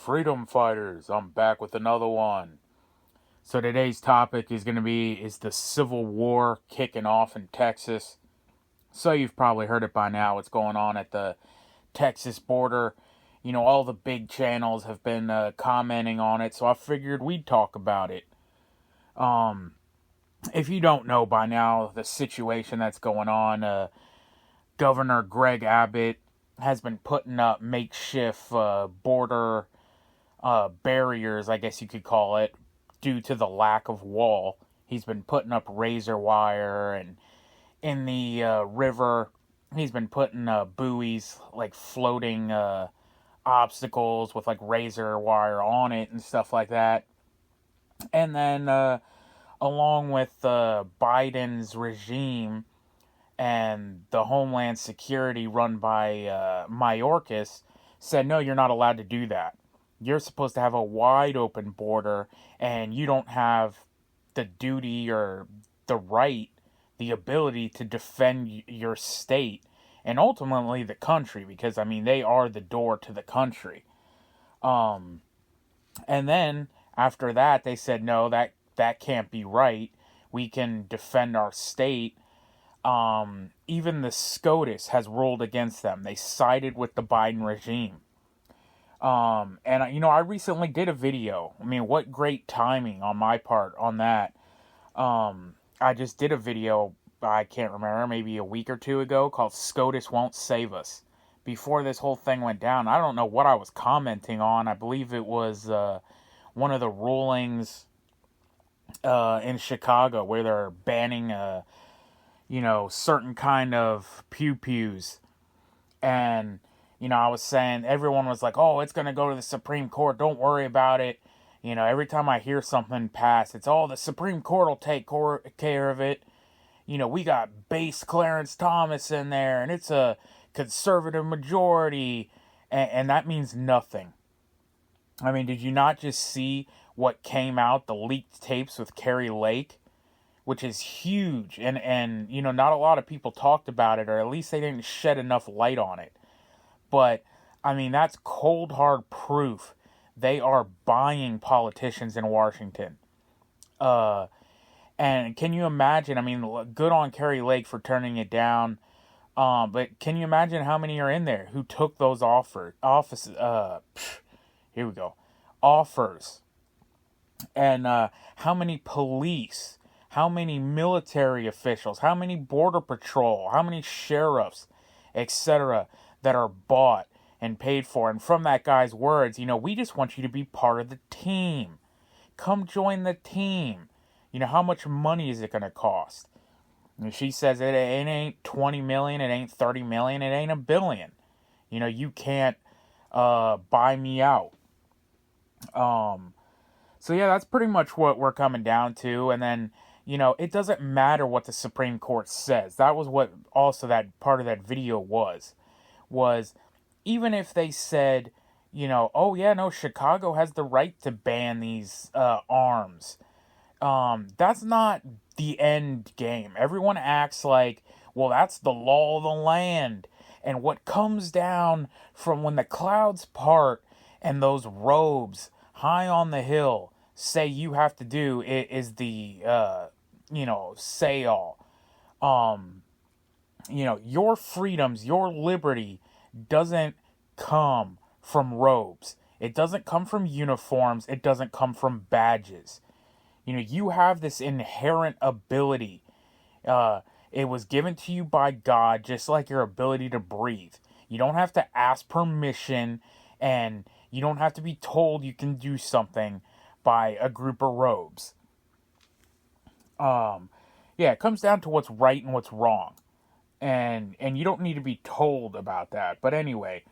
Freedom fighters, I'm back with another one. So today's topic is the Civil War kicking off in Texas. So you've probably heard it by now. What's going on at the Texas border? You know, all the big channels have been commenting on it, so I figured we'd talk about it. If you don't know by now the situation that's going on, Governor Greg Abbott has been putting up makeshift border barriers, I guess you could call it, due to the lack of wall. He's been putting up razor wire, and in the river, he's been putting buoys, like floating obstacles with like razor wire on it and stuff like that. And then, along with Biden's regime and the Homeland Security run by Mayorkas, said, no, you're not allowed to do that. You're supposed to have a wide open border, and you don't have the duty or the right, the ability to defend your state and ultimately the country, because, I mean, they are the door to the country. And then after that, they said, no, that can't be right. We can defend our state. Even the SCOTUS has ruled against them. They sided with the Biden regime. And, you know, I recently did a video. I mean, what great timing on my part on that. I just did a video, I can't remember, maybe a week or two ago, called SCOTUS Won't Save Us. Before this whole thing went down, I don't know what I was commenting on. I believe it was one of the rulings in Chicago where they're banning, certain kind of pew-pews. And you know, I was saying, everyone was like, oh, it's going to go to the Supreme Court. Don't worry about it. You know, every time I hear something pass, it's, the Supreme Court will take care of it. You know, we got base Clarence Thomas in there, and it's a conservative majority. And that means nothing. I mean, did you not just see what came out, the leaked tapes with Kari Lake? Which is huge. And you know, not a lot of people talked about it, or at least they didn't shed enough light on it. But, I mean, that's cold, hard proof. They are buying politicians in Washington. And can you imagine, I mean, good on Kari Lake for turning it down. But can you imagine how many are in there who took those offers? And how many police, how many military officials, how many border patrol, how many sheriffs, etc., that are bought and paid for. And from that guy's words, you know, we just want you to be part of the team. Come join the team. You know, how much money is it going to cost? And she says it ain't 20 million, it ain't 30 million, it ain't $1 billion. You know, you can't buy me out. So yeah, that's pretty much what we're coming down to. And then, you know, it doesn't matter what the Supreme Court says. That was what also that part of that video was even if they said, you know, oh yeah, no, Chicago has the right to ban these arms. That's not the end game. Everyone acts like, well, that's the law of the land. And what comes down from when the clouds part and those robes high on the hill say you have to do is the, say all. You know, your freedoms, your liberty doesn't come from robes. It doesn't come from uniforms. It doesn't come from badges. You know, you have this inherent ability. It was given to you by God, just like your ability to breathe. You don't have to ask permission, and you don't have to be told you can do something by a group of robes. It comes down to what's right and what's wrong. And you don't need to be told about that. But anyway,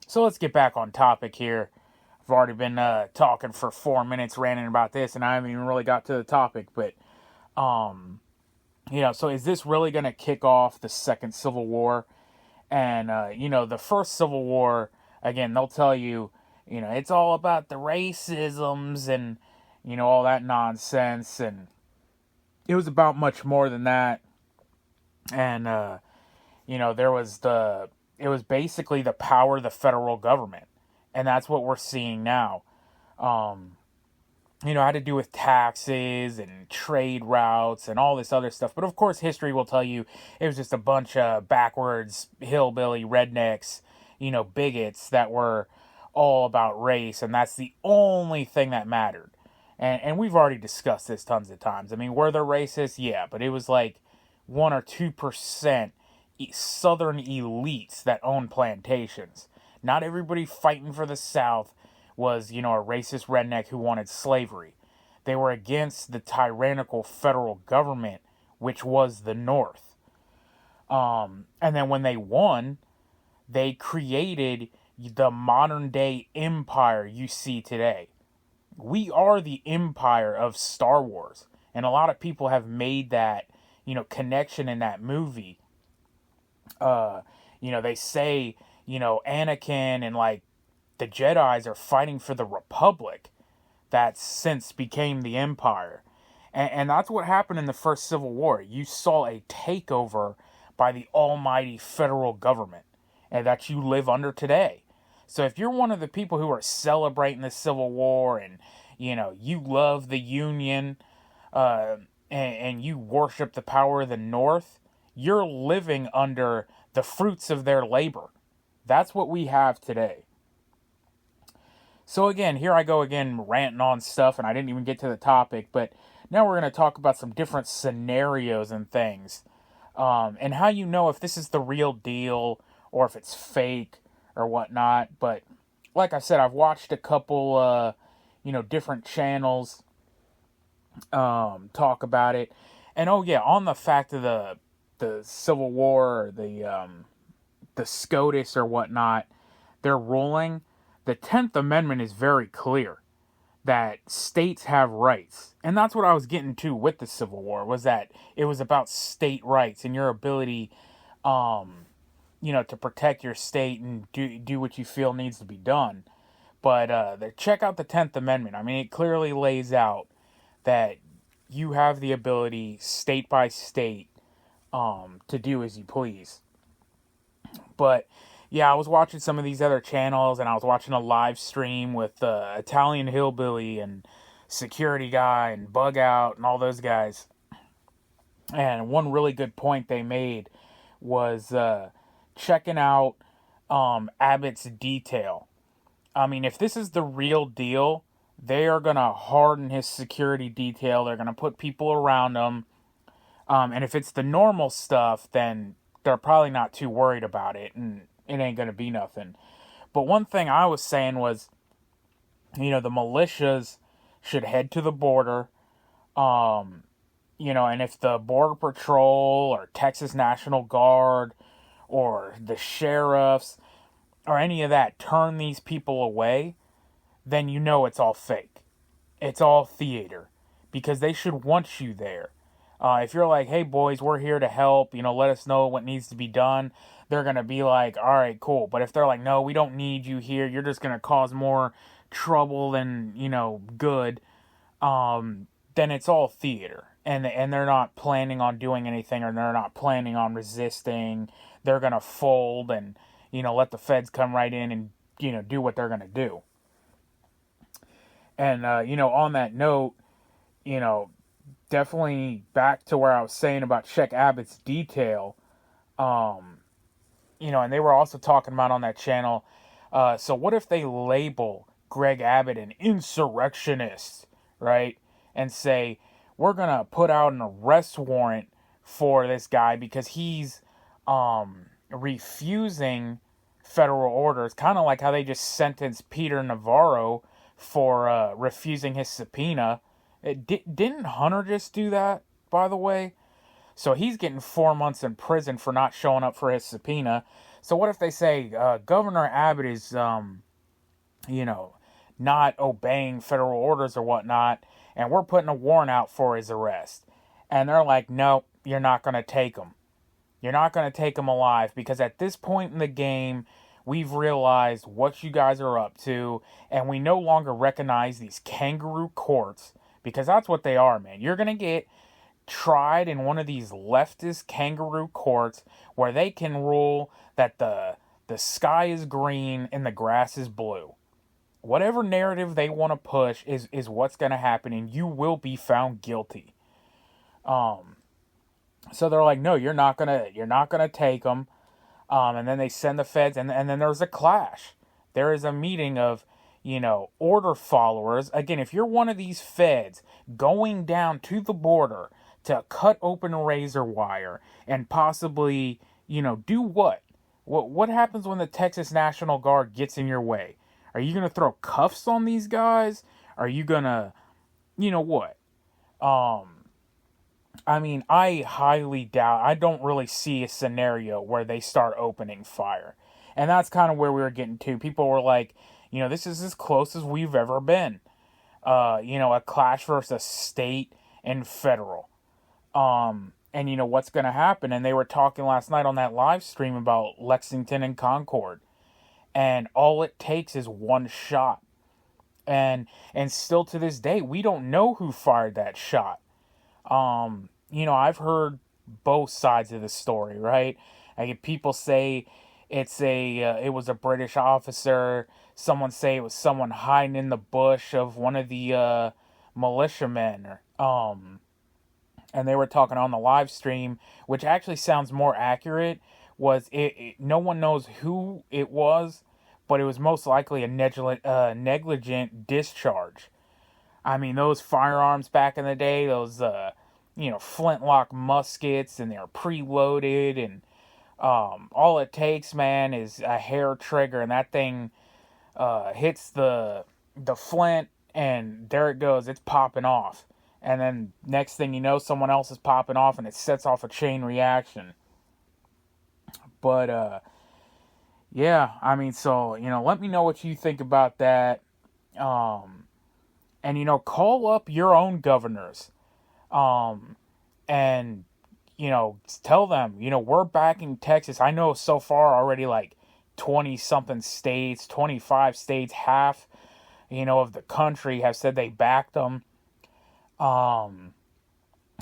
so let's get back on topic here. I've already been talking for 4 minutes, ranting about this, and I haven't even really got to the topic. But, so is this really going to kick off the second Civil War? And, the first Civil War, again, they'll tell you, you know, it's all about the racisms and, you know, all that nonsense. And it was about much more than that. And, it was basically the power of the federal government. And that's what we're seeing now. Um, had to do with taxes and trade routes and all this other stuff. But of course, history will tell you it was just a bunch of backwards, hillbilly, rednecks, bigots that were all about race. And that's the only thing that mattered. And we've already discussed this tons of times. I mean, were there racists? Yeah, but it was like 1 or 2% southern elites that owned plantations. Not everybody fighting for the South was, a racist redneck who wanted slavery. They were against the tyrannical federal government, which was the North. And then when they won, they created the modern day empire you see today. We are the empire of Star Wars. And a lot of people have made that, connection in that movie. They say, Anakin and like the Jedis are fighting for the Republic that since became the Empire. And that's what happened in the first Civil War. You saw a takeover by the almighty federal government and that you live under today. So if you're one of the people who are celebrating the Civil War and, you love the Union and you worship the power of the North, you're living under the fruits of their labor. That's what we have today. So again, here I go again ranting on stuff, and I didn't even get to the topic, but now we're going to talk about some different scenarios and things, and how you know if this is the real deal or if it's fake or whatnot. But like I said, I've watched a couple, different channels talk about it, and on the fact of the Civil War or the SCOTUS or whatnot, their ruling. The 10th Amendment is very clear that states have rights. And that's what I was getting to with the Civil War, was that it was about state rights and your ability, to protect your state and do what you feel needs to be done. But check out the 10th Amendment. I mean, it clearly lays out that you have the ability, state by state, to do as you please. But yeah, I was watching some of these other channels, and I was watching a live stream with Italian Hillbilly and Security Guy and Bug Out and all those guys. And one really good point they made was checking out Abbott's detail. I mean, if this is the real deal, they are going to harden his security detail. They're going to put people around him. And if it's the normal stuff, then they're probably not too worried about it. And it ain't going to be nothing. But one thing I was saying was, the militias should head to the border. And if the Border Patrol or Texas National Guard or the sheriffs or any of that turn these people away, then it's all fake. It's all theater. Because they should want you there. If you're like, hey boys, we're here to help, let us know what needs to be done, they're going to be like, all right, cool. But if they're like, no, we don't need you here, you're just going to cause more trouble than, good, then it's all theater. And they're not planning on doing anything, or they're not planning on resisting. They're going to fold and, let the feds come right in and, do what they're going to do. And, on that note, definitely back to where I was saying about check Abbott's detail, and they were also talking about on that channel, so what if they label Greg Abbott an insurrectionist, right? And say, we're going to put out an arrest warrant for this guy because he's refusing federal orders, kind of like how they just sentenced Peter Navarro for refusing his subpoena. Didn't Hunter just do that, by the way? So he's getting 4 months in prison for not showing up for his subpoena. So what if they say Governor Abbott is, not obeying federal orders or whatnot, and we're putting a warrant out for his arrest? And they're like, no, you're not going to take him. You're not going to take him alive, because at this point in the game, we've realized what you guys are up to, and we no longer recognize these kangaroo courts. Because that's what they are, man. You're going to get tried in one of these leftist kangaroo courts where they can rule that the sky is green and the grass is blue. whatever narrative they want to push is what's going to happen, and you will be found guilty. So they're like, no, you're not gonna take them. And then they send the feds, and then there's a clash. There is a meeting of, order followers. Again, if you're one of these feds going down to the border to cut open razor wire and possibly, do what? What happens when the Texas National Guard gets in your way? Are you going to throw cuffs on these guys? Are you going to, what? I highly doubt, I don't really see a scenario where they start opening fire. And that's kind of where we were getting to. People were like, this is as close as we've ever been. A clash versus state and federal. And what's going to happen? And they were talking last night on that live stream about Lexington and Concord. And all it takes is one shot. And still to this day, we don't know who fired that shot. I've heard both sides of the story, right? Like, people say it was a British officer. Someone say it was someone hiding in the bush of one of the militiamen. And they were talking on the live stream, which actually sounds more accurate. Was no one knows who it was, but it was most likely a negligent discharge. I mean, those firearms back in the day, those flintlock muskets, and they're preloaded, and all it takes, man, is a hair trigger, and that thing hits the flint, and there it goes. It's popping off, and then next thing you know, someone else is popping off, and it sets off a chain reaction. But yeah, so let me know what you think about that. And call up your own governors. And tell them, we're backing Texas. I know so far already, like 20 something states, 25 states, half, of the country have said they backed them.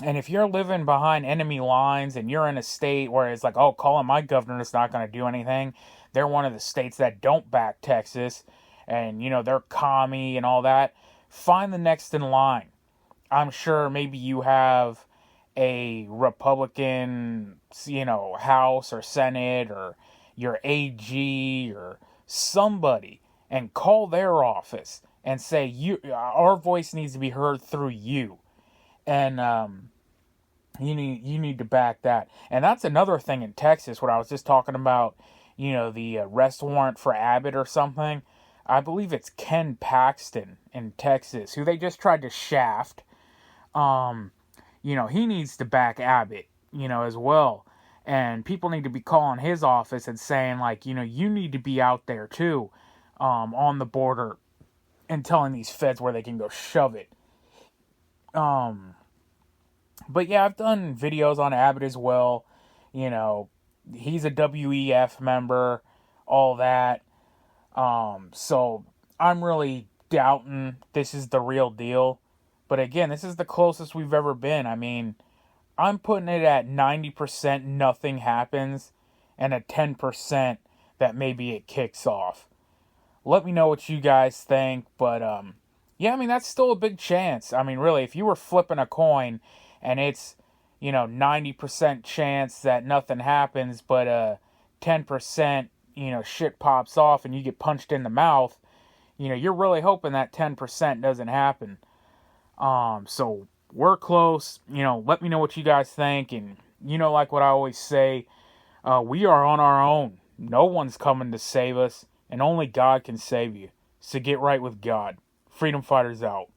And if you're living behind enemy lines and you're in a state where it's like, oh, calling my governor is not going to do anything. They're one of the states that don't back Texas, and they're commie and all that. Find the next in line. I'm sure maybe you have a Republican, House or Senate, or your AG or somebody, and call their office and say, our voice needs to be heard through you. And you need to back that. And that's another thing in Texas, what I was just talking about, the arrest warrant for Abbott or something. I believe it's Ken Paxton in Texas, who they just tried to shaft. He needs to back Abbott, as well. And people need to be calling his office and saying, like, you need to be out there too, on the border, and telling these feds where they can go shove it. But yeah, I've done videos on Abbott as well. He's a WEF member, all that. So I'm really doubting this is the real deal. But again, this is the closest we've ever been. I'm putting it at 90% nothing happens, and a 10% that maybe it kicks off. Let me know what you guys think. But yeah, that's still a big chance. Really, if you were flipping a coin and it's 90% chance that nothing happens, but 10% shit pops off and you get punched in the mouth, you're really hoping that 10% doesn't happen. So we're close. Let me know what you guys think. And like what I always say, we are on our own. No one's coming to save us, and only God can save you. So get right with God. Freedom Fighters out.